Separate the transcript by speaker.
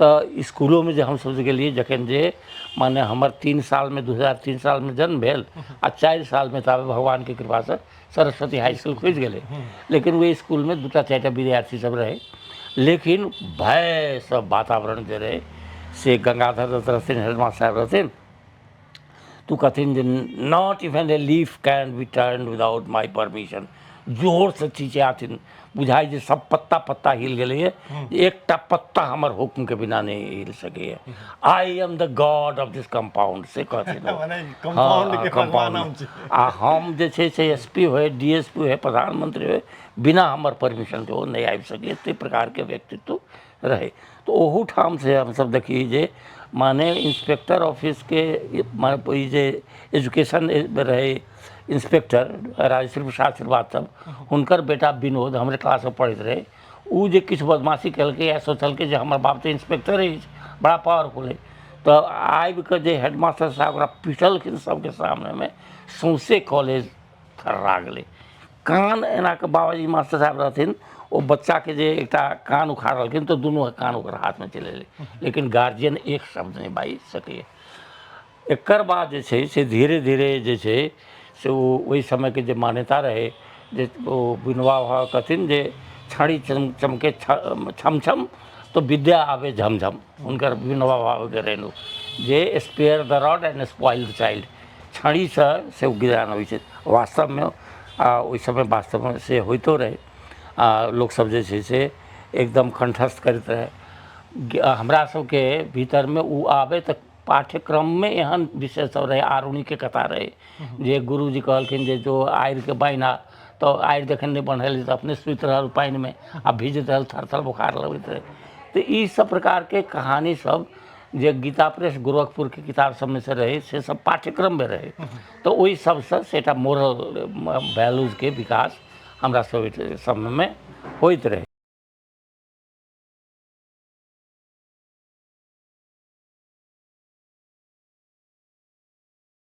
Speaker 1: तो स्कूलों में जो हम सब गेलिए जखन जे माने हमर 3 साल में 2003 साल में जन्म भेल आ 4 साल में ताबे भगवान के कृपा से सरस्वती हाई स्कूल खुज गेलै। लेकिन वो स्कूल में 2टा 4टा विद्यार्थी सब रहे, लेकिन भय सब वातावरण जे रहे से गंगाधर दत्त रहथिन, हेडमास्टर साहब रहथिन, तो कहथिन जे not even a leaf can be turn without my permission. जोर से चिचियाथिन, बुझाई जे सब पत्ता पत्ता हिल गए, एकटा पत्ता हमर हुक्म के बिना नहीं हिल सके। I am the God of this compound से कहथिन। हाँ, कंपाउंड आ हम जे छै से एसपी होए, डीएसपी होए, प्रधानमंत्री होए, बिना हमर परमिशन के वो नहीं आबि सके। ते प्रकार के व्यक्तित्व रहे। तो ओहू ठाम से हम सब देखी जे माने इंस्पेक्टर ऑफिस के माने जे एजुकेशन रहे इंस्पेक्टर राजश्री प्रसाद श्रीवास्तव, हुनकर बेटा विनोद हमरे क्लास में पढ़ते रहे। उ जे किछु बदमाशी कलकै या सोचलकै जे हमर बाप तो इंस्पेक्टर है, बड़ा पावरफुल है, तो आबि के जे हेडमास्टर साहब ओकरा पिटलखिन सबके सामने में, सौंसे कॉलेज थर्रा गेलै। कान एना के बाबाजी मास्टर साहब रहथिन, वो बच्चा के जे एकटा कान उखाड़लखिन तो दुनू कान ओकर हाथ में चले एलै, लेकिन गार्जियन एक शब्द नहीं बाजि सकैए। एकर बाद जे छै से धीरे धीरे जे छै से वही समय के जे मान्यता रहे जे वो विनोबा भावे कहथिन जे छड़ी चमके छम छम तो विद्या आवे झमझम। हुनकर विनोबा भावे के रहनु जे spare the rod and spoil the child. छड़ी से ज्ञान होइ छै। वास्तव में ओहि समय वास्तव में से होइतो रहे। लोग सब जे छै से एकदम कंठस्थ करैत रहे। हमरा सबके भीतर में उ आवे तक पाठ्यक्रम में एहन विषय सब रहे। आरुणि के कथा रहे जे गुरुजी कहलखिन जे जो आयर के बाइना, तो आयर जखन नहीं बनल तो अपने सुति रहल पानि में आ भीजत रहल, थर बुखार लगैत रहे। तो ई सब प्रकार के कहानी सब जे गीता प्रेस गोरखपुर के किताब सब में से रहे से सब पाठ्यक्रम में रहे। तो वही सबसे सेटा मोरल वैल्यूज के विकास हमरा सब समय में होइत रहे।